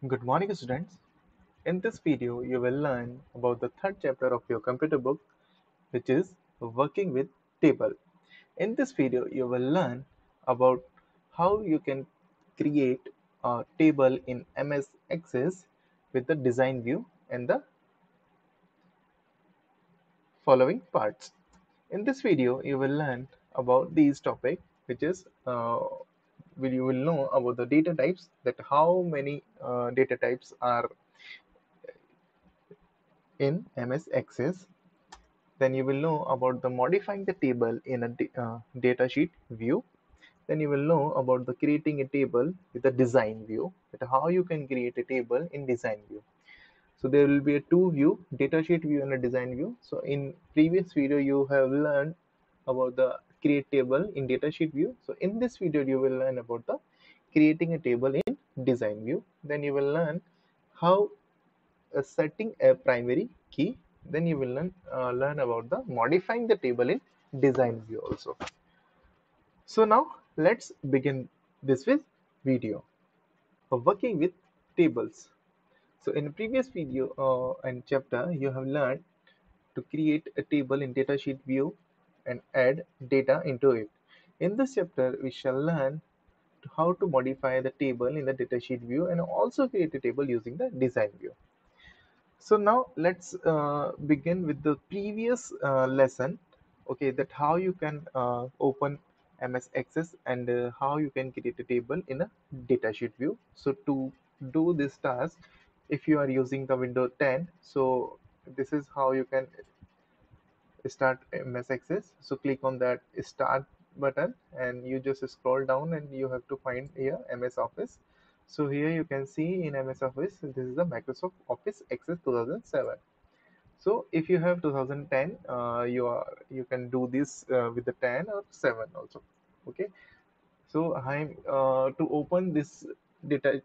Good morning, students. In this video, you will learn about the third chapter of your computer book, which is working with table. In this video, you will learn about how you can create a table in MS Access with the design view and the following parts. In this video, you will learn about these topics, which is you will know about the data types, that how many data types are in MS Access. Then you will know about the modifying the table in a datasheet view. Then you will know about the creating a table with a design view, that how you can create a table in design view. So there will be a two view, datasheet view and a design view. So in previous video you have learned about the create table in datasheet view. So in this video you will learn about the creating a table in design view. Then you will learn how setting a primary key. Then you will learn about the modifying the table in design view also. So now let's begin this with video of working with tables. So in the previous video and chapter, you have learned to create a table in datasheet view and add data into it. In this chapter, we shall learn how to modify the table in the datasheet view and also create a table using the design view. So now let's begin with the previous lesson. Okay, that how you can open MS Access and how you can create a table in a datasheet view. So to do this task, if you are using the Windows 10, so this is how you can start MS Access. So click on that start button and you just scroll down and you have to find here MS Office. So here you can see in MS Office, this is the Microsoft Office Access 2007. So if you have 2010, you can do this with the 10 or 7 also. Okay. So I'm to open this database,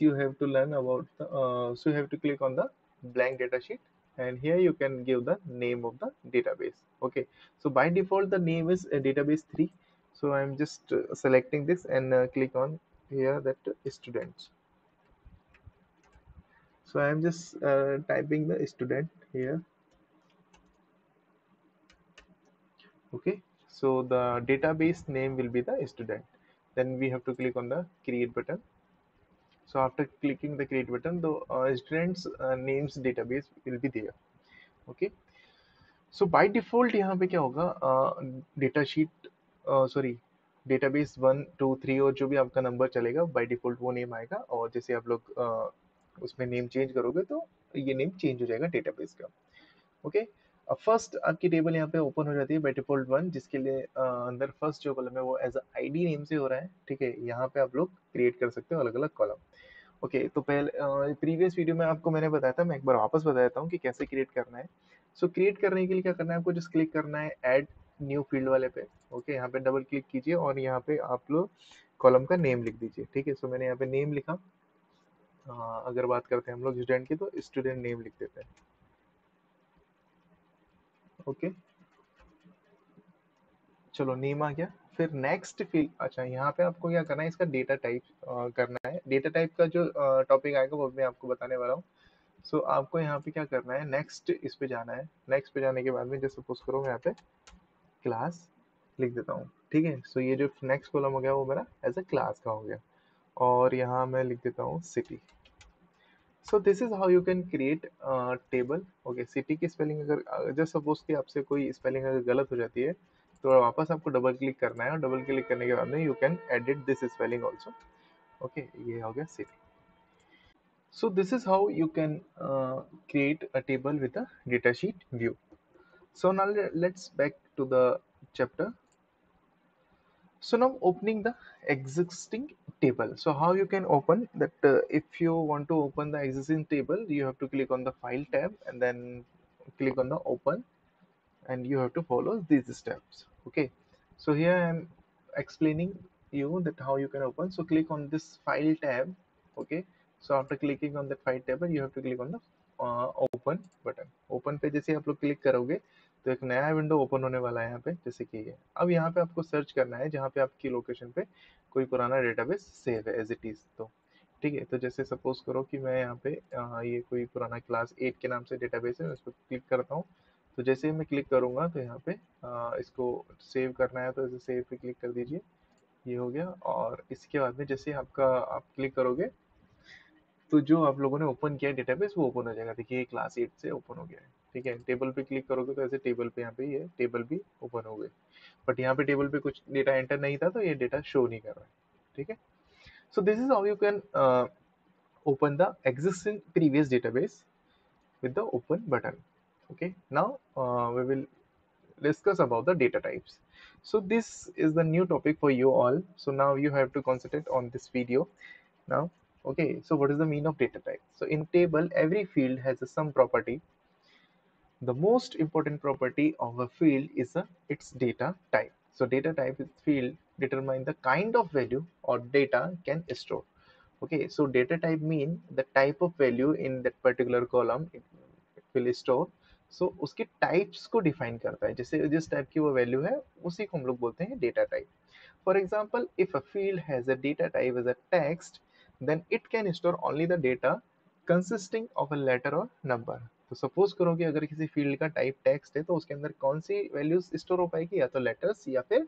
you have to learn about the, so you have to click on the blank data sheet, and here you can give the name of the database. Okay. So by default the name is database 3. So I'm just selecting this and click on here that students. So I'm just typing the student here. Okay, so the database name will be the student. Then we have to click on the create button. So after clicking the create button, the students names database will be there. Okay, so by default यहाँ पे क्या होगा, data sheet sorry database 1 2 3 और जो भी आपका number चलेगा by default वो नेम आएगा, और जैसे आप लोग उसमें नेम चेंज करोगे तो ये नेम चेंज हो जाएगा डेटाबेस का. ओके. अब फर्स्ट आपकी टेबल यहाँ पे ओपन हो जाती है बाय डिफॉल्ट 1, जिसके लिए अंदर फर्स्ट जो कॉलम है वो एज आईडी नेम से हो रहा है. ठीक है, यहाँ पे आप लोग क्रिएट कर सकते हो अलग अलग कॉलम. ओके, तो पहले प्रीवियस वीडियो में आपको मैंने बताया था, मैं एक बार वापस बता देता हूँ कि कैसे क्रिएट करना है. सो क्रिएट करने के लिए क्या करना है, आपको जस्ट क्लिक करना है ऐड न्यू फील्ड वाले पे. ओके, यहाँ पे डबल क्लिक कीजिए और यहाँ पे आप लोग कॉलम का नेम लिख दीजिए. ठीक है, सो मैंने यहाँ पे नेम लिखा. अगर बात करते हैं हम लोग स्टूडेंट की, तो स्टूडेंट नेम लिख देते हैं. ओके, चलो नेम आ गया. फिर नेक्स्ट फील्ड, अच्छा यहाँ पे आपको क्या करना है, इसका डेटा टाइप करना है. डेटा टाइप का जो टॉपिक आएगा वो मैं आपको बताने वाला हूँ. सो आपको यहाँ पे क्या करना है, नेक्स्ट इस पे जाना है. नेक्स्ट पे जाने के बाद में जैसे सपोज करो मैं यहाँ पे क्लास लिख देता हूँ. ठीक है, सो ये जो नेक्स्ट कॉलम हो गया वो मेरा एज अ क्लास का हो गया, और यहाँ मैं लिख देता हूँ city. So this is how you can create table. Okay, city की स्पेलिंग अगर जस्ट सपोज कि आपसे कोई स्पेलिंग अगर गलत हो जाती है, तो वापस आपको डबल क्लिक करना है, और डबल क्लिक करने के बाद में you can edit this spelling also. Okay, ये हो गया city. So this is how you can create a table with a datasheet view. So now let's back to the chapter. So now opening the existing table. So how you can open that, if you want to open the existing table, you have to click on the file tab and then click on the open, and you have to follow these steps. Okay. So here I am explaining you that how you can open. So click on this file tab. Okay. So after clicking on the file tab, you have to click on the open button. Open पे जैसे आप लोग click करोगे तो एक नया window open होने वाला है यहाँ पे, जैसे कि ये. अब यहाँ पे आपको सर्च करना है जहाँ पे आपकी लोकेशन पे कोई पुराना डेटाबेस सेव है एज इट इज. तो ठीक है, तो जैसे सपोज करो कि मैं यहाँ पे ये कोई पुराना क्लास 8 के नाम से डेटाबेस है, मैं उस पर क्लिक करता हूँ। तो जैसे ही मैं क्लिक करूँगा तो यहाँ पे इसको सेव करना है तो ऐसे सेव पे क्लिक कर दीजिए। ये हो गया, और इसके बाद में जैसे आपका आप क्लिक करोगे तो जो आप लोगों ने ओपन किया है डेटाबेस वो ओपन हो जाएगा। देखिए ये क्लास 8 से ओपन हो गया है। ठीक है, टेबल पे क्लिक करोगे तो ऐसे टेबल पे यहाँ पे ये टेबल भी ओपन हो गई। बट यहाँ पे टेबल पे कुछ डेटा एंटर नहीं था तो ये डेटा शो नहीं कर रहा है। ठीक है, so this is how you can open the existing previous database with the open button. Okay, now we will discuss about the data types. So this is the new topic for you all, so now you have to concentrate on this video now. Okay, so what is the mean of data type? So in table every field has a some property. The most important property of a field is its data type. So data type is field determine the kind of value or data can store. Okay, so data type mean the type of value in that particular column it will store. So उसके types को define करता है, जैसे जिस type की वो value है उसी को हम लोग बोलते हैं data type. For example, if a field has a data type as a text, then it can store only the data consisting of a letter or number. तो सपोज करो कि अगर किसी फील्ड का टाइप टेक्स्ट है तो उसके अंदर कौन सी वैल्यूज स्टोर हो पाएगी, या तो लेटर्स या फिर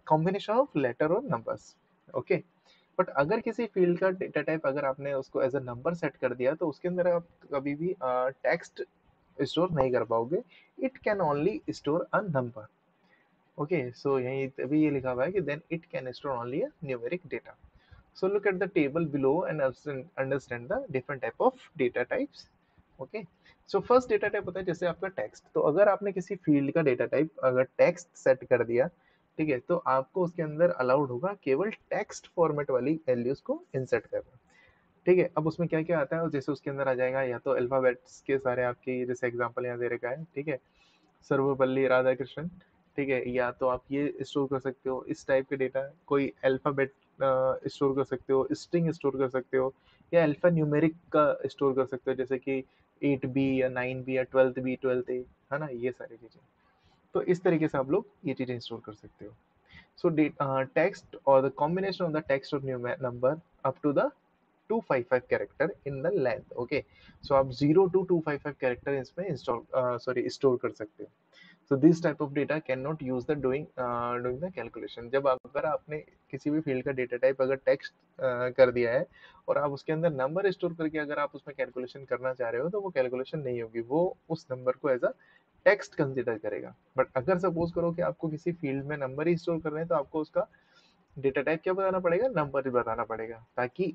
कॉम्बिनेशन ऑफ लेटर और नंबर्स. ओके, बट अगर किसी फील्ड का डेटा टाइप अगर आपने उसको एज अ नंबर सेट कर दिया तो उसके अंदर आप कभी भी टेक्स्ट स्टोर नहीं कर पाओगे. It can only store a number. Okay, so यही तभी ये लिखा हुआ है कि then it can store only a numeric data. So look at the table below and understand the different type of data types. Okay, so first data type होता है जैसे आपका टेक्स्ट. तो अगर आपने किसी फील्ड का डेटा टाइप अगर टेक्स्ट सेट कर दिया, ठीक है, तो आपको उसके अंदर अलाउड होगा केवल टेक्स्ट फॉर्मेट वाली वैल्यूज को इंसर्ट करना. ठीक है, अब उसमें क्या क्या आता है, जैसे उसके अंदर आ जाएगा या तो अल्फाबेट्स के सारे आपके, जैसे एग्जांपल यहाँ दे रखा है. ठीक है, सर्वपल्ली राधाकृष्णन. ठीक है, या तो आप ये स्टोर कर सकते हो इस टाइप के डेटा, कोई अल्फाबेट स्टोर कर सकते हो, स्ट्रिंग स्टोर कर सकते हो, या अल्फा न्यूमेरिक का स्टोर कर सकते हो, जैसे कि 8B या 9B या 12B 12A, है ना, ये सारी चीजें. तो इस तरीके से आप लोग ये चीजें स्टोर कर सकते हो. सो टेक्स्ट और the combination of the text और number up to the 255 character in the length. Okay, so आप 0 to 255 कैरेक्टर इसमें इंस्टॉल सॉरी स्टोर कर सकते हो. So this type of data cannot use the doing the calculation. जब अगर आपने किसी भी फील्ड का डेटा टाइप अगर टेक्स्ट कर दिया है और आप उसके अंदर नंबर स्टोर करके अगर आप उसमें कैलकुलेशन करना चाह रहे हो तो वो कैलकुलेशन नहीं होगी, वो उस नंबर को एज अ टेक्स्ट कंसिडर करेगा. बट अगर सपोज करो कि आपको किसी फील्ड में नंबर ही स्टोर करना है तो आपको उसका डेटा टाइप क्या बताना पड़ेगा, नंबर बताना पड़ेगा, ताकि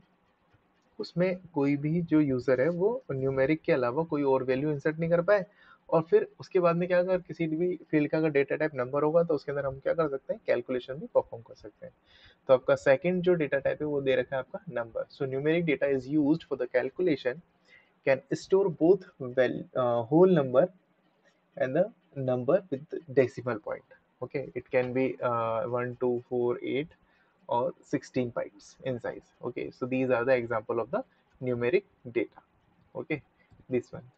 उसमें कोई भी जो यूजर है वो न्यूमेरिक के अलावा कोई और वैल्यू इंसर्ट नहीं कर पाए. और फिर उसके बाद में क्या, अगर किसी भी फील्ड का अगर डेटा टाइप नंबर होगा तो उसके अंदर हम क्या कर सकते हैं, कैलकुलेशन भी परफॉर्म कर सकते हैं. तो आपका सेकंड जो डेटा टाइप है वो दे रखा है आपका number. So numeric data is used for the calculation, can store both whole number and the number with decimal point. Okay, it can be 1 2 4 8 or 16 bytes in size. Okay, so these are the example of the numeric data. Okay, this one.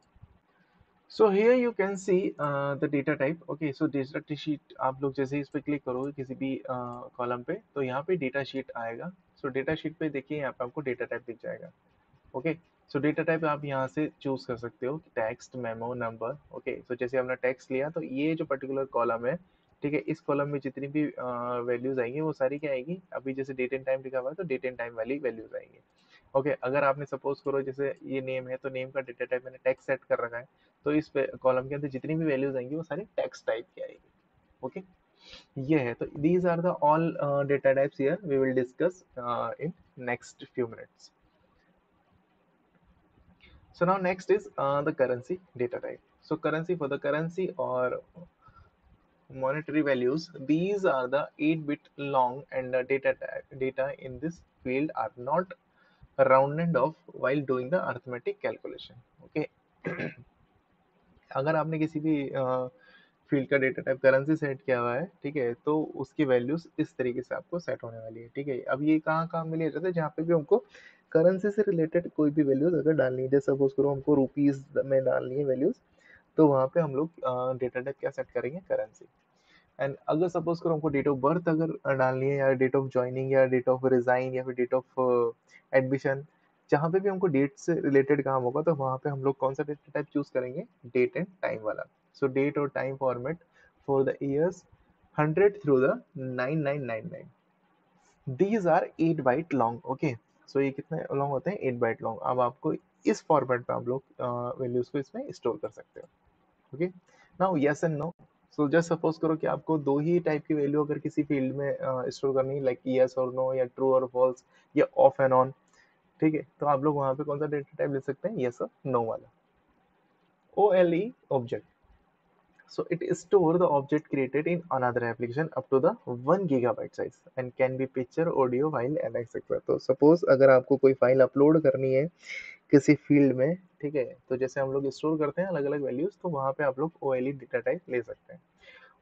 So here you can see the data type. Okay, so data sheet आप लोग जैसे ही इस पे click करोगे किसी भी column पे तो यहाँ पे डेटा शीट आएगा. सो डेटा शीट पे देखिए यहाँ पे आपको डेटा टाइप दिख जाएगा. ओके, सो डेटा टाइप आप यहाँ से चूज कर सकते हो, टेक्स्ट, मेमो, नंबर. ओके, सो जैसे हमने टेक्स्ट लिया तो ये जो पर्टिकुलर कॉलम है, ठीक है, इस कॉलम में जितनी भी वैल्यूज आएंगी वो सारी क्या आएगी, अभी जैसे डेट एंड टाइम लिखा हुआ है तो डेट एंड टाइम वाली वैल्यूज आएंगी. ओके, अगर आपने सपोज करो जैसे ये नेम है तो नेम का डेटा टाइप मैंने टेक्स्ट सेट कर रखा है, तो इस कॉलम के अंदर जितनी भी वैल्यूज आएंगी वो सारी टेक्स्ट टाइप की आएगी. ओके, ये है. तो these are the all data types here we will discuss in next few minutes. So now next is the currency data type. So currency, for the currency or monetary values, these are the 8-bit long, and the data in this field are not rounded off while doing the arithmetic calculation. Okay. अगर आपने किसी भी field का data type currency set किया हुआ है, ठीक है, तो उसकी वैल्यूज इस तरीके से आपको सेट होने वाली है. ठीक है, अब ये कहाँ कहाँ मिले जाते हैं, जहाँ पे भी हमको करेंसी से रिलेटेड कोई भी वैल्यूज अगर डालनी है, जैसे सपोज करो हमको रुपीज में डालनी है वैल्यूज, तो वहाँ पे हम लोग डेटा टाइप क्या सेट करेंगे, करेंसी. एंड अगर सपोज करो हमको डेट ऑफ बर्थ अगर डालनी है, या डेट ऑफ ज्वाइनिंग, या डेट ऑफ रिजाइन, या फिर डेट ऑफ एडमिशन, जहाँ पे भी हमको डेट से रिलेटेड काम होगा तो वहाँ पे हम लोग कौन सा डेटा टाइप चूज करेंगे, डेट एंड टाइम वाला। सो डेट और time format for the years 100 through the 9999। These are 8 byte long. Okay, so ये कितने लॉन्ग होते हैं, 8 बाइट लॉन्ग। अब आपको इस फॉर्मेट पे आप लोग वैल्यूज को इसमें स्टोर कर सकते हो। Okay, now yes and no. So just suppose करो कि आपको दो ही टाइप की वैल्यू अगर किसी फील्ड में स्टोर करनी है, लाइक यस और नो, या ट्रू और फॉल्स, या ऑफ एंड ऑन, ठीक है, तो आप लोग वहां पे कौन सा डेटा टाइप ले सकते हैं, यस और नो वाला। O L E object, so it store the object created in another application up to the 1 GB size and can be picture, audio, file and etc। तो सपोज अगर आपको कोई file upload करनी है किसी field में, ठीक है, तो जैसे हम लोग स्टोर करते हैं अलग अलग वैल्यूज, तो वहां पे आप लोग O L E data type ले सकते हैं।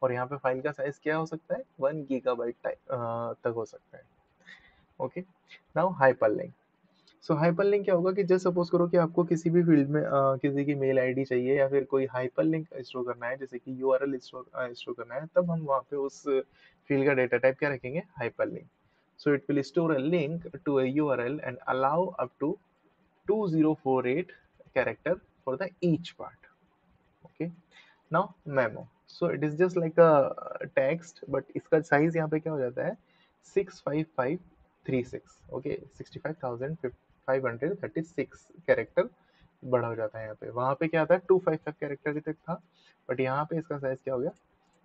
और यहाँ पे फाइल का साइज क्या हो सकता है, 1 GB तक हो सकता है। Okay, now hyperlink. So hyperlink क्या होगा कि जस्ट सपोज करो कि आपको किसी भी फील्ड में किसी की मेल आईडी चाहिए, या फिर कोई हाइपरलिंक स्टोर करना है, जैसे कि यूआरएल स्टोर करना है, तब हम वहाँ पे उस फील्ड का डेटा टाइप क्या रखेंगे, hyperlink. So it will store a link to a URL and allow up to 2048 character for the each part. Okay, now memo. So it is just like a text, but इसका size यहाँ पे क्या हो जाता है, 65536। Okay, 65,536 character बड़ा हो जाता है। यहाँ पे, वहां पे क्या था, 255 कैरेक्टर तक था, बट यहाँ पे इसका साइज क्या हो गया,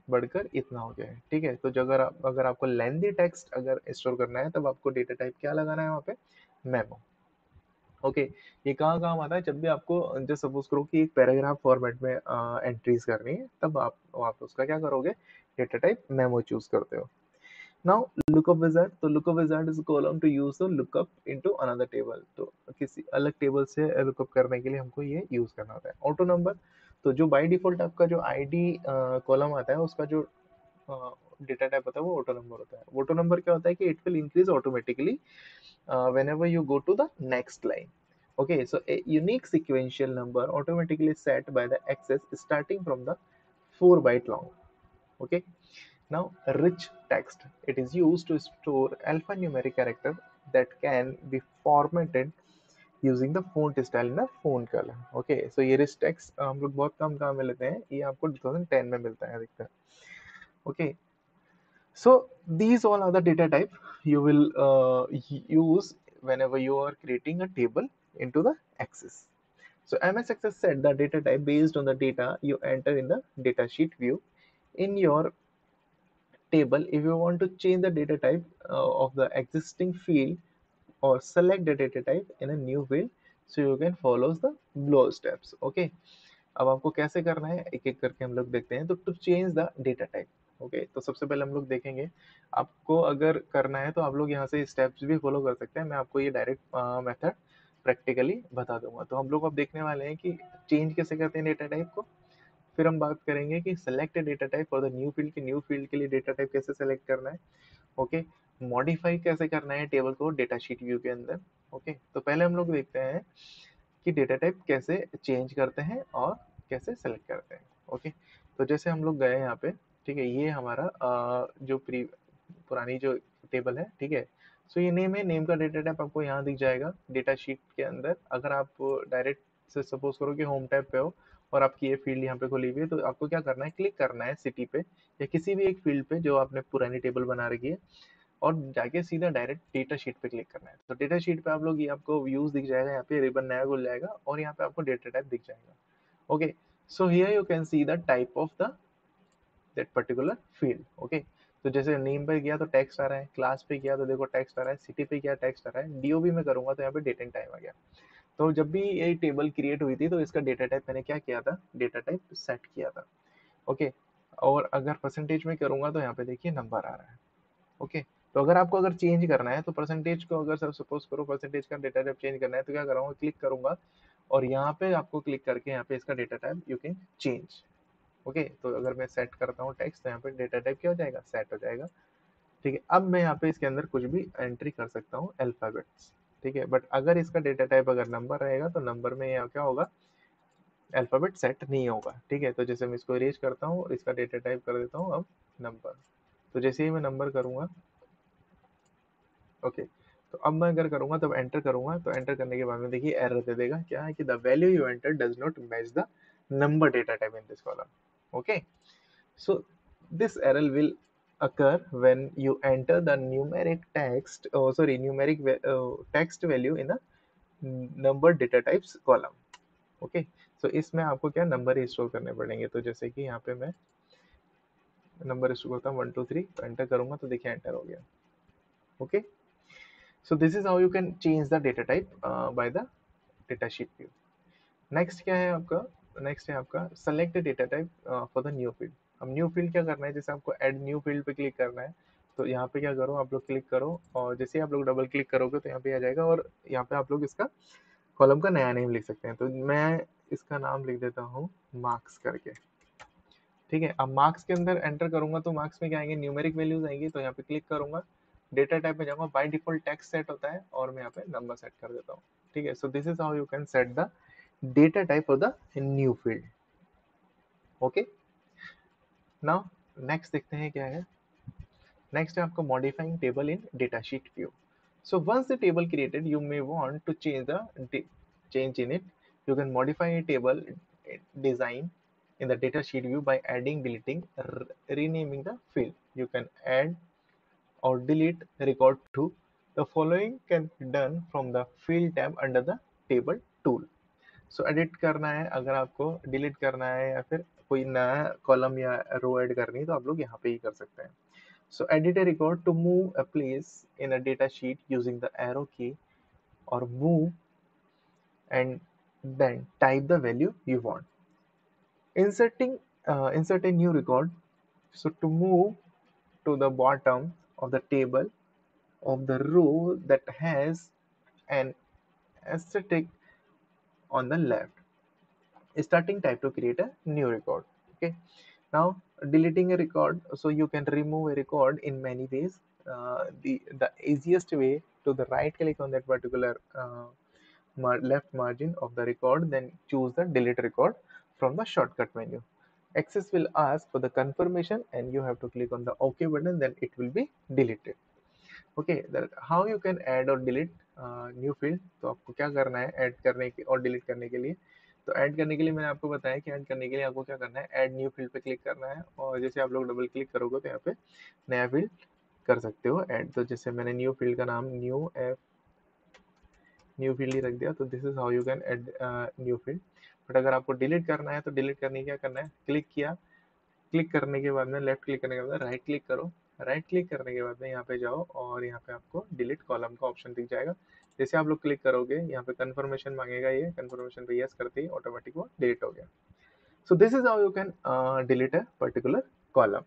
बढ़कर इतना हो गया है। ठीक है, तो जो अगर आपको लेंथी टेक्स्ट अगर स्टोर करना है, तब आपको डेटा टाइप क्या लगाना है वहाँ पे, मेमो। ओके, ये कहाँ काम आता है, जब भी आपको जो सपोज करो कि एक पैराग्राफ फॉर्मेट में एंट्रीज करनी है, तब आप उसका क्या करोगे, डेटा टाइप मेमो चूज करते हो। नाउ लुकअप विजार्ड, तो lookup wizard is column to use the lookup into another table. तो किसी अलग टेबल से लुकअप करने के लिए हमको ये यूज करना होता है। ऑटो नंबर, तो जो बाय डिफॉल्ट आपका जो आईडी कॉलम आता है, उसका जो डेटा टाइप होता है वो ऑटो नंबर होता है। ऑटो नंबर क्या होता है कि it will increase automatically whenever you go to the next line। Okay, so a unique sequential number automatically set by the access starting from the 4 byte long। Okay, now rich text, it is used to store alphanumeric character that can be formatted using the font style in a font color। Okay, so ये rich text हम लोग बहुत कम काम में लेते हैं, ये आपको 2010 में मिलता है अधिकतर। Okay, so these all are the data type you will use whenever you are creating a table into the Access। So MS Access set the data type based on the data you enter in the datasheet view in your table. If you want to change the data type of the existing field or select the data type in a new field, so you can follow the below steps। Okay, अब आपको कैसे करना है एक एक करके हम लोग देखते हैं। तो to change the data type, okay, तो सबसे पहले हम लोग देखेंगे, आपको अगर करना है तो आप लोग यहाँ से स्टेप्स भी फॉलो कर सकते हैं। मैं आपको ये डायरेक्ट मेथड प्रैक्टिकली बता दूंगा। तो हम लोग अब देखने वाले हैं कि चेंज कैसे करते हैं डेटा टाइप को। फिर हम बात करेंगे कि select data type for the new field, के न्यू फील्ड के लिए डेटा टाइप कैसे सेलेक्ट करना है। ओके, मॉडिफाई कैसे करना है टेबल को डेटा शीट व्यू के अंदर। ओके, तो पहले हम लोग देखते हैं कि डेटा टाइप कैसे चेंज करते हैं और कैसे सेलेक्ट करते हैं। ओके, तो जैसे हम लोग गए यहाँ पे, ठीक है, ये हमारा जो पुरानी जो टेबल है, ठीक है, सो ये नेम है, नेम का डेटा टाइप आपको यहाँ दिख जाएगा डेटा शीट के अंदर। अगर आप डायरेक्ट से सपोज करो कि होम टैब पे हो और आपकी ये फील्ड यहाँ पे खुली हुई है, तो आपको क्या करना है, क्लिक करना है सिटी पे या किसी भी एक फील्ड पे जो आपने पुरानी टेबल बना रखी है, और जाके सीधा डायरेक्ट डेटा शीट पे क्लिक करना है। तो डेटा शीट पे आप लोग, ये आपको व्यूज दिख जाएगा, यहाँ पे रिबन नया खुल जाएगा और यहाँ पे आपको डेटा टाइप दिख जाएगा। Okay, so here you can see the type of the that particular field. Okay, तो जैसे नेम पे गया तो टेक्स्ट आ रहा है, क्लास पे गया तो देखो टेक्स्ट आ रहा है, सिटी पे गया टेक्स्ट आ रहा है, डीओबी में करूंगा तो यहाँ पे डेट एंड टाइम आ गया। तो जब भी ये टेबल क्रिएट हुई थी तो इसका डेटा टाइप मैंने क्या किया था, डेटा टाइप सेट किया था। ओके, और अगर परसेंटेज में करूंगा तो यहाँ पे देखिए नंबर आ रहा है। ओके, तो अगर आपको अगर चेंज करना है तो परसेंटेज को, अगर सपोज करो परसेंटेज का डेटा टाइप चेंज करना है, तो क्या करूँगा, क्लिक करूंगा और यहाँ पे आपको क्लिक करके यहाँ पे इसका data type you can change. Okay, तो अगर मैं सेट करता हूँ टेक्स्ट, तो यहाँ पे डेटा टाइप क्या हो जाएगा, सेट हो जाएगा। ठीक है, अब मैं यहाँ पे इसके अंदर कुछ भी एंट्री कर सकता हूँ, अल्फाबेट्स। ठीक है, बट अगर इसका डेटा टाइप अगर नंबर रहेगा तो नंबर में यहाँ क्या होगा, अल्फ़ाबेट सेट नहीं होगा, ठीक है। तो जैसे मैं इसको इरेज करता हूँ और इसका डेटा टाइप कर देता हूँ अब नंबर। तो जैसे ही मैं नंबर करूँगा, ओके, तो अब मैं अगर करूँगा तब एंटर करूँगा, तो एंटर करने के बाद में देखिए एरर दे देगा, क्या है कि the value you enter does not match the number data type in this column. Okay, so this error will occur when you enter the numeric text, numeric text value in a number data types column। Okay, so इसमें आपको क्या number ही store करने पड़ेंगे। तो जैसे कि यहाँ पे मैं नंबर स्टोर करता हूँ 1 2 3, तो एंटर करूंगा तो देखिए एंटर हो गया। Okay, so this is how you can change the data type by the data sheet view. Next क्या है आपका, नेक्स्ट है आपका select data type for the new field. अब न्यू फील्ड क्या करना है, जैसे आपको ऐड न्यू फील्ड पे क्लिक करना है, तो यहाँ पे क्या करो आप लोग क्लिक करो, और जैसे ही आप लोग डबल क्लिक करोगे तो यहाँ पे आ जाएगा, और यहाँ पे आप लोग इसका कॉलम का नया नेम लिख सकते हैं। तो मैं इसका नाम लिख देता हूँ मार्क्स करके, ठीक है। अब मार्क्स के अंदर एंटर करूंगा तो मार्क्स में क्या आएंगे, न्यूमेरिक वैल्यूज आएंगी। तो यहाँ पे क्लिक करूंगा, डेटा टाइप में जाऊंगा, बाय डिफॉल्ट टेक्स्ट सेट होता है और मैं यहाँ पे नंबर सेट कर देता हूँ, ठीक है। सो this is how you can set the data type for the new field. Okay, now next देखते हैं क्या है। नेक्स्ट है आपका modifying table in data sheet view. So once the table created, you may want to change in it. You can modify a table design in the data sheet view by adding, deleting, renaming the field. You can add or delete record to. The following can be done from the field tab under the table tool. So edit करना है, अगर आपको delete करना है या फिर कोई नया कॉलम या रो ऐड करनी है तो आप लोग यहाँ पे ही कर सकते हैं। So edit a record to move a place in a data sheet using the arrow key, or move and then type the value you want. Insert a new record. So to move to the bottom of the table of the row that has an asterisk on the left. Starting type to create a new record. Okay. Now deleting a record. So you can remove a record in many ways. The easiest way, to the right click on that particular left margin of the record, then choose the delete record from the shortcut menu. Access will ask for the confirmation and you have to click on the OK button, then it will be deleted. Okay, that how you can add or delete new field. तो आपको क्या करना है add करने के और delete करने के लिए, तो ऐड करने के लिए मैंने आपको बताया कि ऐड करने के लिए आपको क्या करना है, ऐड न्यू फील्ड पे क्लिक करना है, और जैसे आप लोग डबल क्लिक करोगे तो यहाँ पे नया फील्ड कर सकते हो ऐड। तो जैसे मैंने न्यू फील्ड का नाम न्यू फील्ड ही रख दिया। तो this is how you can add new field. But अगर आपको डिलीट करना है तो डिलीट करने की क्या करना है, क्लिक किया, क्लिक करने के बाद में लेफ्ट क्लिक करने के बाद राइट क्लिक करो, राइट क्लिक करने के बाद में यहाँ पे जाओ और यहाँ पे आपको डिलीट कॉलम का ऑप्शन दिख जाएगा। जैसे आप लोग क्लिक करोगे यहाँ पे कंफर्मेशन मांगेगा, ये कंफर्मेशन पे यस करते ही ऑटोमेटिक वो डिलीट हो गया। सो this is how you can delete a particular column.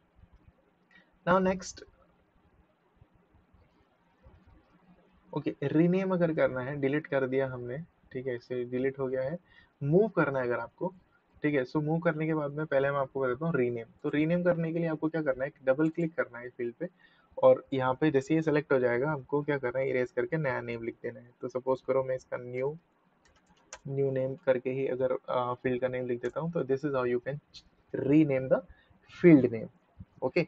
Now next, okay, rename अगर करना है, डिलीट कर दिया हमने, ठीक है, इसे डिलीट हो गया है। मूव करना है अगर आपको, ठीक है, सो मूव करने के बाद में पहले मैं आपको बताता हूँ रीनेम। तो रीनेम करने के लिए आपको क्या करना है, डबल क्लिक करना है फील्ड पे, और यहाँ पे जैसे ये सेलेक्ट हो जाएगा आपको क्या करना है, इरेज करके नया नेम लिख देना है। तो सपोज करो मैं इसका न्यू नेम करके ही अगर फील्ड का नेम लिख देता हूँ, तो this is how you can rename the field name. Okay,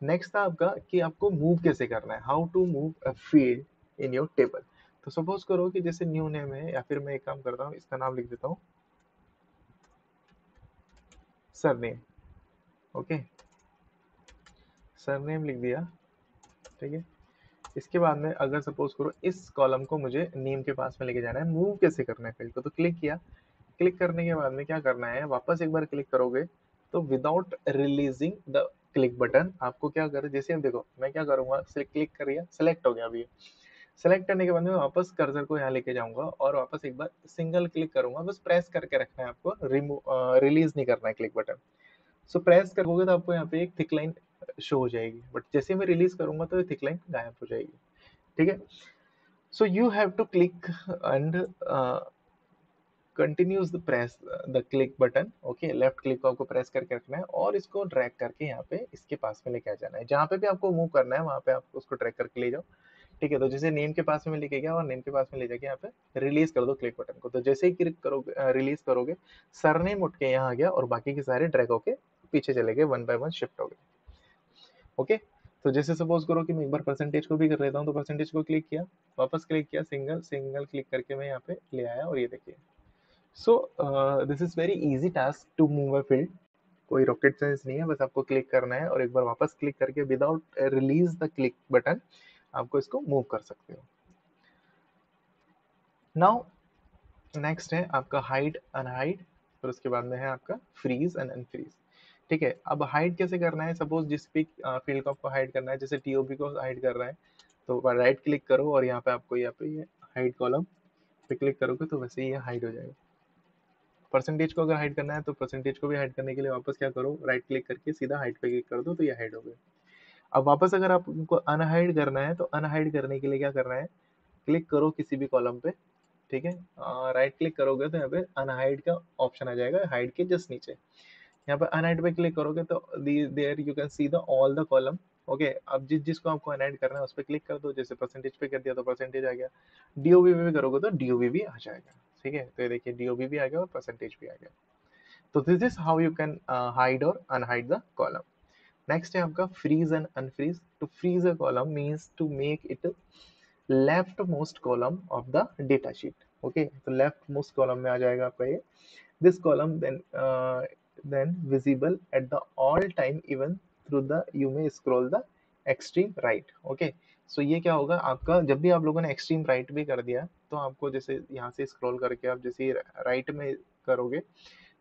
next था आपका कि आपको मूव कैसे करना है, how to move a field in your table. तो सपोज करो कि जैसे न्यू नेम है, या फिर मैं एक काम करता हूँ, इसका नाम लिख देता हूँ सरनेम। ओके, सरनेम लिख दिया, ठीक है। इसके बाद में अगर सपोज करो इस कॉलम को मुझे नेम के पास में लेके जाना है, मूव कैसे करना है फील्ड को, तो क्लिक किया, क्लिक करने के बाद में क्या करना है, वापस एक बार क्लिक करोगे तो without releasing the click button आपको क्या कर, जैसे अब देखो मैं क्या करूंगा, क्लिक करिए, सेलेक्ट हो गया अभी। सेलेक्ट करने के बाद में वापस कर्सर को यहाँ लेके जाऊंगा और वापस एक बार सिंगल क्लिक करूंगा, बस प्रेस करके रखना है आपको, रिमूव रिलीज नहीं करना है क्लिक बटन। सो प्रेस करोगे तो आपको यहाँ पे एक थिक लाइन शो हो जाएगी, बट जैसे मैं रिलीज करूंगा तो ये थिक लाइन गायब हो जाएगी, ठीक है। So you have to click and continues the press the click button. Okay, left click को आपको प्रेस करके रखना है और इसको ड्रैग करके यहाँ पे इसके पास में लेके आ जाना है, जहाँ पे भी आपको मूव करना है वहां पे आप उसको ड्रैग करके ले जाओ, ठीक है, तो जैसे नेम के पास में लेके गया और नेम के पास में ले जाके यहाँ पे रिलीज कर दो क्लिक बटन को, तो जैसे ही क्लिक करोगे रिलीज करोगे, सरनेम उठ के यहाँ आ गया और बाकी के सारे ड्रैग होके पीछे चले गए, वन बाय वन शिफ्ट हो गए। ओके, तो जैसे सपोज करो कि मैं एक बार परसेंटेज को भी कर लेता हूँ, तो परसेंटेज को क्लिक किया, वापस क्लिक किया, सिंगल सिंगल क्लिक करके मैं यहाँ पे ले आया और ये देखिए। So this is very easy task to move a field, कोई रॉकेट साइंस नहीं है, बस आपको क्लिक करना है और एक बार वापस क्लिक करके without release the click button आपको इसको मूव कर सकते हो। नाउ नेक्स्ट है आपका हाइड अनहाइड, फिर उसके बाद में है आपका फ्रीज एंड अनफ्रीज। ठीक है, अब हाइड कैसे करना है, सपोज जिस भी फील्ड को आपको हाइड करना है, जैसे टीओबी को हाइड कर रहा है, तो राइट क्लिक करो और यहाँ पे आपको यहाँ पे ये हाइड कॉलम पे क्लिक करोगे तो वैसे ही ये हाइड हो जाएगा। परसेंटेज को अगर हाइड करना है तो परसेंटेज को भी हाइड करने के लिए वापस क्या करो, राइट क्लिक करके सीधा हाइड पे क्लिक कर दो तो ये हाइड हो गया। अब वापस अगर आपको अनहाइड करना है तो अनहाइड करने के लिए क्या करना है, क्लिक करो किसी भी कॉलम पे, ठीक है, राइट क्लिक करोगे तो यहाँ पे अनहाइड का ऑप्शन आ जाएगा, हाइड के जस्ट नीचे यहाँ पे अनहाइड पे क्लिक करोगे तो there you can see the all the column. Okay, अब जिस जिसको आपको अनहाइड करना है उस पर क्लिक कर दो, जैसे परसेंटेज पे कर दिया तो परसेंटेज आ गया, डीओबी पे भी करोगे तो डीओबी भी आ जाएगा। ठीक है, तो ये देखिए डीओबी भी आ गया और परसेंटेज भी आ गया। तो this is how you can hide और अनहाइड द कॉलम। नेक्स्ट है आपका freeze and unfreeze. To freeze a column means to make it left most column of the data sheet. Okay, तो लेफ्ट मोस्ट कॉलम में आ जाएगा आपका ये, this column then visible at the all time even through the you may scroll the extreme right। Okay, so ये क्या होगा आपका, जब भी आप लोगों ने एक्सट्रीम राइट भी कर दिया तो आपको जैसे यहाँ से स्क्रॉल करके आप जैसे राइट में करोगे,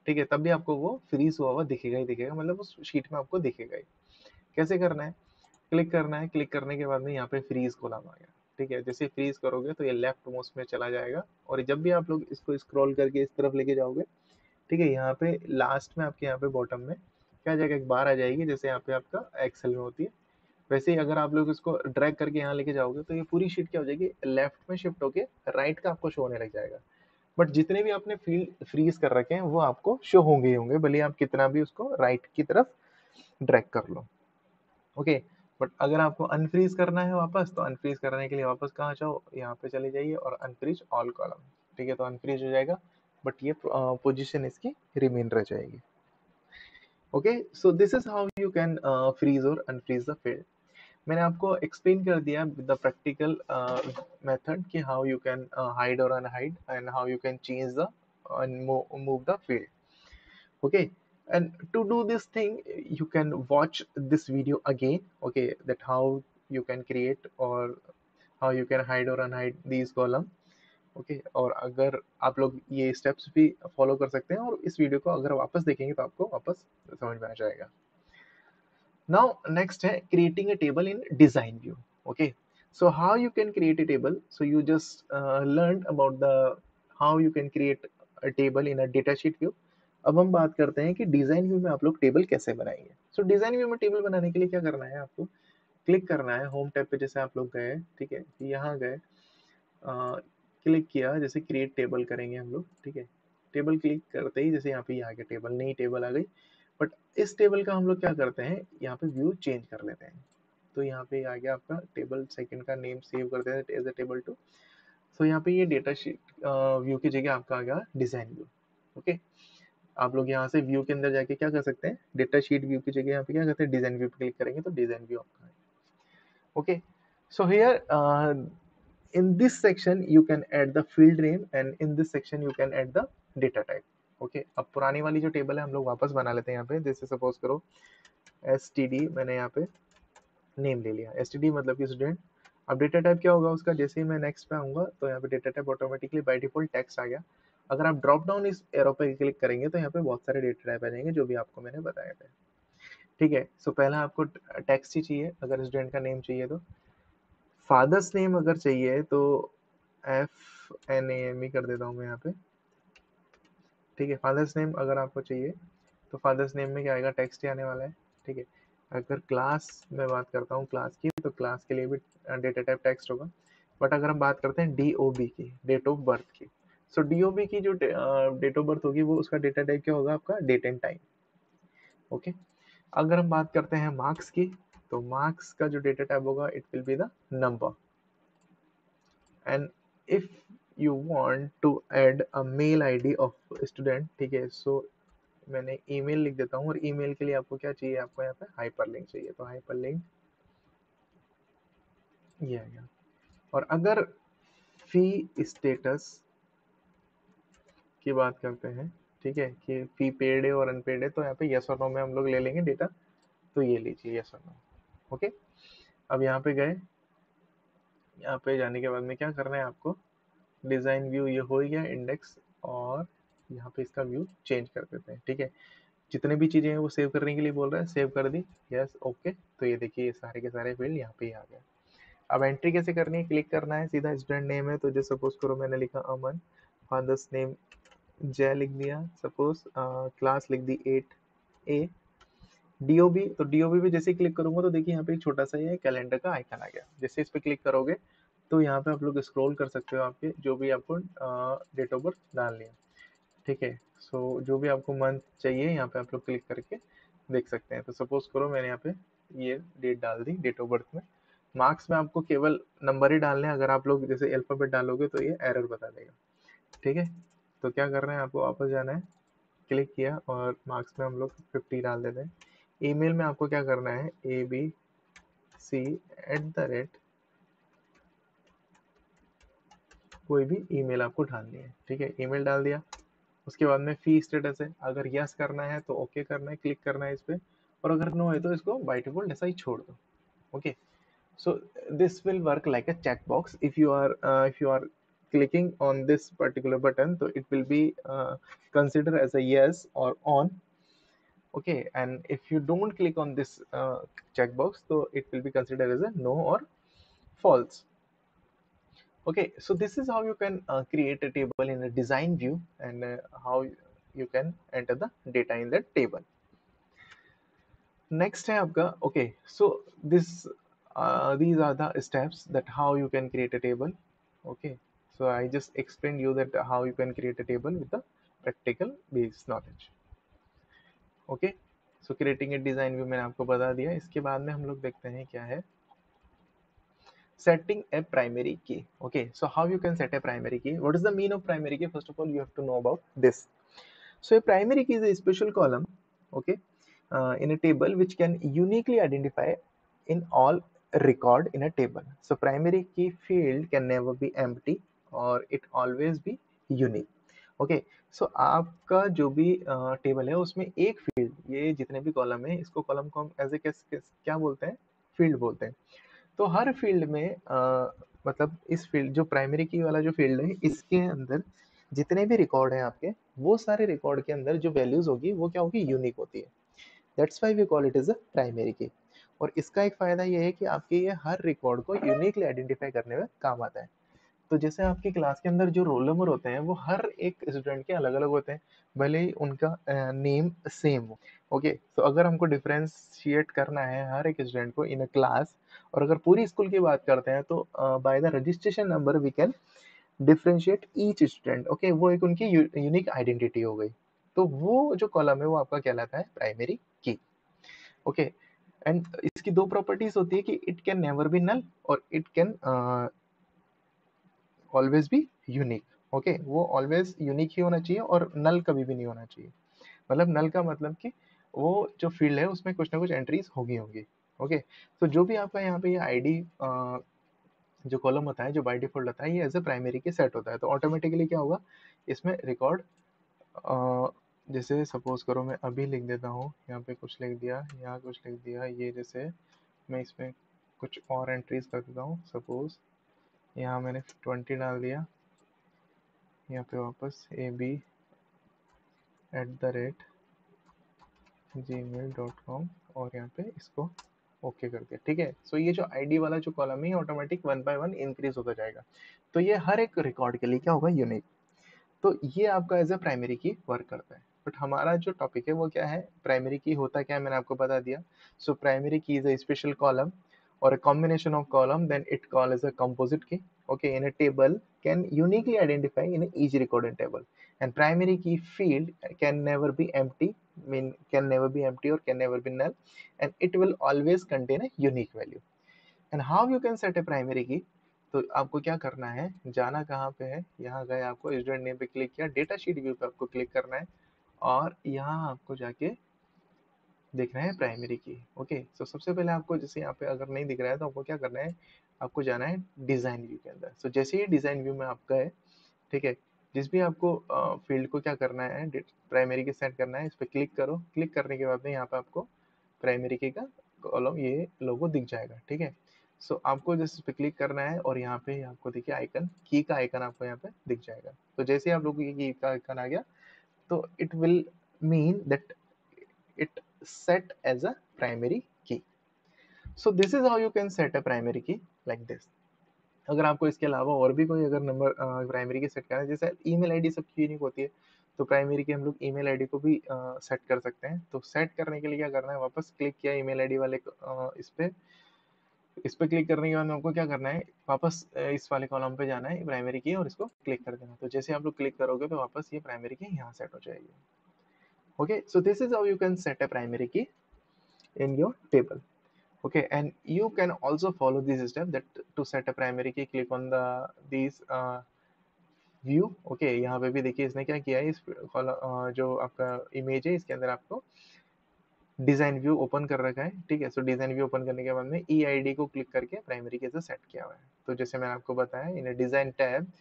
ठीक है, तब भी आपको वो फ्रीज हुआ हुआ दिखेगा ही दिखेगा, मतलब उस शीट में आपको दिखेगा ही। कैसे करना है, क्लिक करना है, क्लिक करने के बाद में यहाँ पे फ्रीज कॉलम आ गया। ठीक है, जैसे फ्रीज करोगे तो ये लेफ्ट मोस्ट में चला जाएगा और जब भी आप लोग इसको स्क्रॉल करके इस तरफ लेके जाओगे, ठीक है, यहाँ पे लास्ट में आपके यहाँ पे बॉटम में क्या आ जाएगा, एक बार आ जाएगी, जैसे यहाँ पे आपका एक्सेल में होती है, वैसे ही अगर आप लोग इसको ड्रैग करके यहाँ लेके जाओगे तो ये पूरी शीट क्या हो जाएगी, लेफ्ट में शिफ्ट होके राइट का आपको शो होने लग जाएगा। बट जितने भी आपने फील्ड फ्रीज कर रखे हैं वो आपको शो होंगे ही होंगे, भले आप कितना भी उसको राइट की तरफ ड्रैग कर लो। ओके, बट अगर आपको अनफ्रीज करना है वापस, तो अनफ्रीज करने के लिए वापस कहाँ जाओ, यहाँ पे चले जाइए और अनफ्रीज ऑल कॉलम। ठीक है, तो अनफ्रीज हो जाएगा बट ये पोजीशन इसकी रिमेन रह जाएगी। Okay, so this is how you can freeze और अनफ्रीज द फील्ड। मैंने आपको एक्सप्लेन कर दिया विद द प्रैक्टिकल मेथड कि हाउ यू कैन हाइड और unhide and how you can change the move the field. Okay, and to do this thing you can watch this video again, okay, that how you can create or how you can hide or unhide these column। Okay, और अगर आप लोग ये steps भी follow कर सकते हैं और इस वीडियो को अगर वापस देखेंगे तो आपको वापस समझ में आ जाएगा। नाउ नेक्स्ट है creating a table in design view. Okay, so how you can create a table, so you just learn about the how you can create a table in a data sheet view. अब हम बात करते हैं कि design view में आप लोग table कैसे बनाएंगे। सो डिजाइन व्यू में टेबल बनाने के लिए क्या करना है, आपको क्लिक करना है होम टैब पे, जैसे आप लोग गए, ठीक है, यहाँ गए, क्लिक किया, जैसे क्रिएट टेबल करेंगे हम लोग, ठीक है, टेबल क्लिक करते ही जैसे यहाँ पे आ गया टेबल, नई टेबल आ गई। बट इस टेबल का हम लोग क्या करते हैं, यहाँ पे व्यू चेंज कर लेते हैं, तो यहाँ पे आ गया आपका टेबल, सेकंड का नेम सेव कर देते हैं एज अ टेबल टू। सो यहाँ पे ये डेटा शीट व्यू की जगह आपका आ गया डिजाइन व्यू। ओके, आप लोग यहाँ से व्यू के अंदर जाके क्या कर सकते हैं, डेटा शीट व्यू की जगह यहाँ पे क्या करते हैं, डिजाइन व्यू पे क्लिक करेंगे तो डिजाइन व्यू आपका है। Okay, so here in this section you can add the field name and in this section you can add the data type। Okay, अब पुरानी वाली जो टेबल है हम लोग वापस बना लेते हैं यहाँ पे, जैसे सपोज करो std, मैंने यहाँ पे नेम ले लिया std मतलब कि स्टूडेंट। अब डेटा टाइप क्या होगा उसका, जैसे ही मैं नेक्स्ट पे आऊंगा तो यहाँ पे data type automatically by default text आ गया। अगर आप ड्रॉप डाउन इस एरो पे क्लिक करेंगे तो यहाँ पे बहुत सारे डेटा टाइप आ जाएंगे जो भी आपको मैंने बताए थे। ठीक है, सो पहला आपको टेक्स्ट ही चाहिए, अगर स्टूडेंट का नेम चाहिए तो। फादर्स नेम अगर चाहिए तो FNAME कर देता हूँ मैं यहाँ पे। ठीक है, फादर्स नेम अगर आपको चाहिए तो फादर्स नेम में क्या आएगा, टेक्स्ट ही आने वाला है। ठीक है, अगर क्लास में बात करता हूँ क्लास की, तो क्लास के लिए भी डेटा टाइप टेक्स्ट होगा। बट अगर हम बात करते हैं DOB की, डेट ऑफ बर्थ की, सो DOB की जो डेट ऑफ बर्थ होगी वो उसका डेटा टाइप क्या होगा आपका, डेट एंड टाइम। ओके, अगर हम बात करते हैं मार्क्स की, तो मार्क्स का जो डेटा टाइप होगा it will be the number. And if you want to add a mail ID of student, ठीक है, सो मैंने ईमेल लिख देता हूँ, और ईमेल के लिए आपको क्या चाहिए, आपको यहाँ पे हाइपरलिंक चाहिए, तो हाइपरलिंक ये आ गया। और अगर फी स्टेटस की बात करते हैं, ठीक है, कि फी पेड है और अनपेड है, तो यहाँ पे यस और नो में हम लोग ले लेंगे डेटा, तो ये लीजिए यस और नो। ओके, अब यहाँ पे गए, यहाँ पे जाने के बाद में क्या करना है आपको, डिजाइन व्यू ये हो गया इंडेक्स, और यहाँ पे इसका व्यू चेंज कर देते हैं, ठीक है। जितने भी चीजें हैं वो सेव करने के लिए बोल रहा है, सेव कर दी, यस ओके, तो ये देखिए ये सारे के सारे फील्ड यहाँ पे ही आ गए। अब एंट्री कैसे करनी है, क्लिक करना है, सीधा स्टूडेंट नेम है, तो जैसे सपोज करो मैंने लिखा अमन, फादर्स नेम जय लिख दिया, सपोज क्लास लिख दी 8A, डीओबी, तो डीओबी पे जैसे क्लिक करूंगा तो देखिए यहाँ पे एक छोटा सा ये कैलेंडर का आइकन आ गया, जैसे इस पे क्लिक करोगे तो यहाँ पे आप लोग स्क्रॉल कर सकते हो, आपके जो भी आपको डेट ऑफ बर्थ डालनी है, ठीक है। सो जो भी आपको मंथ चाहिए यहाँ पे आप लोग क्लिक करके देख सकते हैं। तो सपोज करो मैंने यहाँ पे ये डेट डाल दी डेट ऑफ बर्थ में। मार्क्स में आपको केवल नंबर ही डालने हैं, अगर आप लोग जैसे अल्फाबेट डालोगे तो ये एरर बता देगा, ठीक है। तो क्या करना है, आपको वापस जाना है, क्लिक किया और मार्क्स में हम लोग 50 डाल देते हैं। ईमेल में आपको क्या करना है, abc@, कोई भी ईमेल आपको डालनी है, ठीक है, ईमेल डाल दिया। उसके बाद में फी स्टेटस है, अगर यस करना है तो ओके करना है, क्लिक करना है इस पे, और अगर नो है तो इसको बाय डिफॉल्ट ऐसा ही छोड़ दो। Okay, so this will work like a checkbox. If you are clicking on this particular button, so it will be considered as a yes or on. Okay, and if you don't click on this checkbox, so it will be considered as a no or false. Okay, so this is how you can create a table in a design view, and how you can enter the data in that table. Next है आपका, okay, so this these are the steps that how you can create a table. Okay, so I just explained you that how you can create a table with the practical base knowledge. Okay, so creating a design view मैंने आपको बता दिया। इसके बाद में हम लोग देखते हैं क्या है, setting a primary key. Okay, so how you can set a primary key, what is the mean of primary key, first of all you have to know about this. So a primary key is a special column, okay, in a table which can uniquely identify in all record in a table. So primary key field can never be empty, or it always be unique. Okay, so आपका जो भी table है उसमें एक field, ये जितने भी column है इसको कॉलम को हम एज ए क्या बोलते हैं, फील्ड बोलते हैं। तो हर फील्ड में मतलब इस फील्ड जो प्राइमरी की वाला जो फील्ड है इसके अंदर जितने भी रिकॉर्ड हैं आपके, वो सारे रिकॉर्ड के अंदर जो वैल्यूज होगी वो क्या होगी, यूनिक होती है। That's why we call it is a primary key. और इसका एक फायदा ये है कि आपके ये हर रिकॉर्ड को यूनिकली आइडेंटिफाई करने में काम आता है। तो जैसे आपकी क्लास के अंदर जो रोल नंबर होते हैं वो हर एक स्टूडेंट के अलग अलग होते हैं, भले ही उनका नेम सेम हो। ओके, तो अगर हमको डिफ्रेंशिएट करना है हर एक स्टूडेंट को इन अ क्लास, और अगर पूरी स्कूल की बात करते हैं तो by the registration number we can differentiate each student. Okay, वो एक उनकी यूनिक आइडेंटिटी हो गई। तो वो जो कॉलम है वो आपका कहलाता है प्राइमरी की। ओके, एंड इसकी दो प्रॉपर्टीज होती है कि it can never be null, और it can always be unique. Okay, वो ऑलवेज यूनिक ही होना चाहिए और नल कभी भी नहीं होना चाहिए। मतलब नल का मतलब कि वो जो फील्ड है उसमें कुछ ना कुछ एंट्रीज होगी होंगी। ओके, तो जो भी आपका यहाँ पे ये आईडी जो कॉलम होता है जो बाय डिफॉल्ट होता है ये एज ए प्राइमरी के सेट होता है, तो ऑटोमेटिकली क्या होगा, इसमें रिकॉर्ड जैसे सपोज करो मैं अभी लिख देता हूँ, यहाँ पे कुछ लिख दिया, यहाँ कुछ लिख दिया, ये जैसे मैं इसमें कुछ और एंट्रीज कर देता हूँ, सपोज यहाँ मैंने 20 डाल दिया, यहाँ पे वापस ab@gmail.com, और यहाँ पे इसको ओके कर दिया, ठीक है। सो ये जो आईडी वाला जो कॉलम है ऑटोमेटिक 1 बाय 1 इंक्रीज होता जाएगा, तो ये हर एक रिकॉर्ड के लिए क्या होगा, यूनिक। तो ये आपका एज ए प्राइमरी की वर्क करता है। बट हमारा जो टॉपिक है वो क्या है, प्राइमरी की होता क्या है, मैंने आपको बता दिया। सो प्राइमरी की is a special column or a combination of column, then it called as a composite key. Okay, in a table can uniquely identify in each record in table, and primary key field can never be empty, mean can never be empty or can never be null, and it will always contain a unique value. And how you can set a primary key, तो आपको क्या करना है, जाना कहाँ पे है, यहाँ गए, आपको स्टूडेंट नेम पे क्लिक किया, डेटा शीट व्यू पे आपको क्लिक करना है और यहाँ आपको जाके देखना है प्राइमरी की। ओके, सो सबसे पहले आपको जैसे यहाँ पे अगर नहीं दिख रहा है तो आपको क्या करना है, आपको जाना है डिजाइन व्यू के अंदर। सो जैसे ही डिजाइन व्यू में आप गए, ठीक है, जिस भी आपको फील्ड को क्या करना है, प्राइमरी के सेट करना है, इस पर क्लिक करो। क्लिक करने के बाद में यहाँ पे आपको प्राइमरी की का कॉलम ये लोगो दिख जाएगा। ठीक है, सो आपको जैसे इस पे क्लिक करना है और यहाँ पे आपको देखिए आइकन, की का आइकन आपको यहाँ पे दिख जाएगा। तो जैसे ही आप लोगों की की का आइकन आ गया तो it will mean that it set as a primary key. So this is how you can set a primary key like this. अगर आपको इसके अलावा और भी कोई अगर नंबर प्राइमरी की सेट करना है, जैसे ईमेल आईडी सबकी यूनिक होती है, तो प्राइमरी की हम लोग ईमेल आईडी को भी सेट कर सकते हैं। तो सेट करने के लिए क्या करना है, वापस क्लिक किया ईमेल आईडी वाले इस पे क्लिक करने के बाद में आपको क्या करना है, वापस इस वाले कॉलम पे जाना है प्राइमरी की और इसको क्लिक कर देना। तो जैसे आप लोग क्लिक करोगे तो वापस ये प्राइमरी की यहाँ सेट हो जाएगी। Okay, so this is how you can set a primary की in your table. Okay, and you can also follow this step that to set a primary key, click on the these view. Okay, यहाँ पे भी देखिए इसने क्या किया है, इस जो आपका इमेज है इसके अंदर आपको डिजाइन व्यू ओपन कर रखा है। ठीक है, सो डिजाइन व्यू ओपन करने के बाद में ई आई डी को क्लिक करके प्राइमरी की सेट किया हुआ है। तो जैसे मैंने आपको बताया, in design tab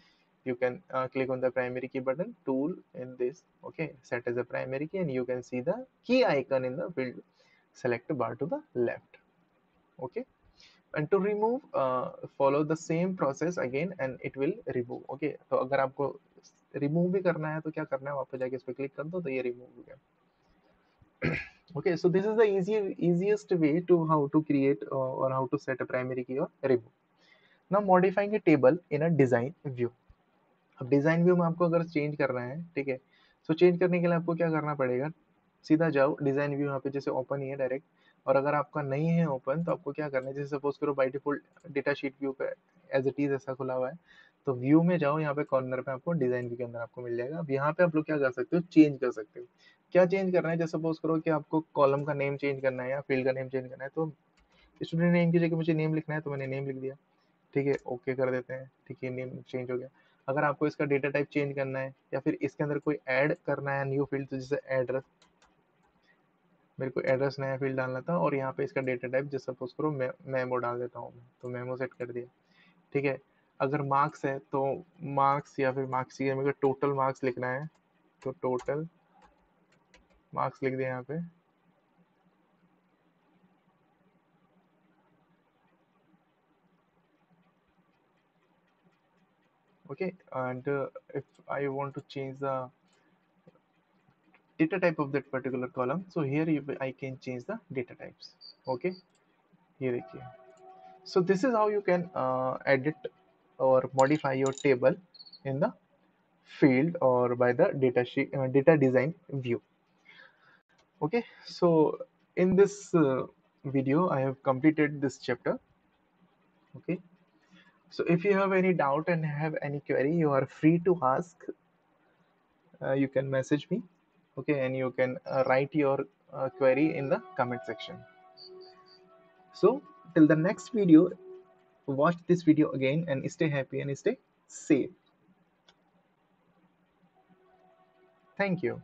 you can click on the primary key button tool in this. Okay, set as a primary key and you can see the key icon in the field select bar to the left. Okay, and to remove follow the same process again and it will remove. Okay, तो अगर आपको remove भी करना है तो क्या करना है, वापस जाके इस पे क्लिक कर दो तो ये रिमूव हो गया। Okay, so this is the easiest way to how to create or how to set a primary key or remove. Now modifying a table in a design view. अब डिजाइन व्यू में आपको अगर change करना है, ठीक है, तो change करने के लिए आपको क्या करना पड़ेगा, सीधा जाओ डिजाइन व्यू, यहाँ पे जैसे ओपन ही है डायरेक्ट, और अगर आपका नहीं है ओपन तो आपको क्या करना है, जैसे सपोज करो by default data sheet view पे एज इट इज ऐसा खुला हुआ है, तो व्यू में जाओ, यहाँ पे कॉर्नर पे आपको डिजाइन व्यू के अंदर आपको मिल जाएगा। अब यहाँ पे आप लोग क्या कर सकते हो, चेंज कर सकते हो। क्या चेंज करना है, जैसे सपोज करो कि आपको कॉलम का नेम चेंज करना है या फील्ड का नेम चेंज करना है, तो स्टूडेंट नेम की जगह मुझे नेम लिखना है तो मैंने नेम लिख दिया। ठीक है, ओके कर देते हैं। ठीक है, नेम चेंज हो गया। अगर आपको इसका डेटा टाइप चेंज करना है या फिर इसके अंदर कोई ऐड करना है न्यू फील्ड, तो जैसे एड्रेस, मेरे को एड्रेस नया फील्ड डालना था और यहाँ पे इसका डेटा टाइप जैसे सपोज करो मेमो डाल देता हूँ मैं, तो मेमो सेट कर दिया। ठीक है, अगर मार्क्स है तो मार्क्स या फिर मार्क्स की मेरे को टोटल मार्क्स लिखना है, तो टोटल मार्क्स लिख दिया यहाँ पे। Okay, and if I want to change the data type of that particular column, so here I can change the data types. Okay, here देखिए, so this is how you can edit or modify your table in the field or by the data sheet data design view. Okay, so in this video I have completed this chapter. Okay, so if you have any doubt and have any query, you are free to ask. You can message me. Okay, and you can write your query in the comment section. So till the next video, watch this video again and stay happy and stay safe. Thank you.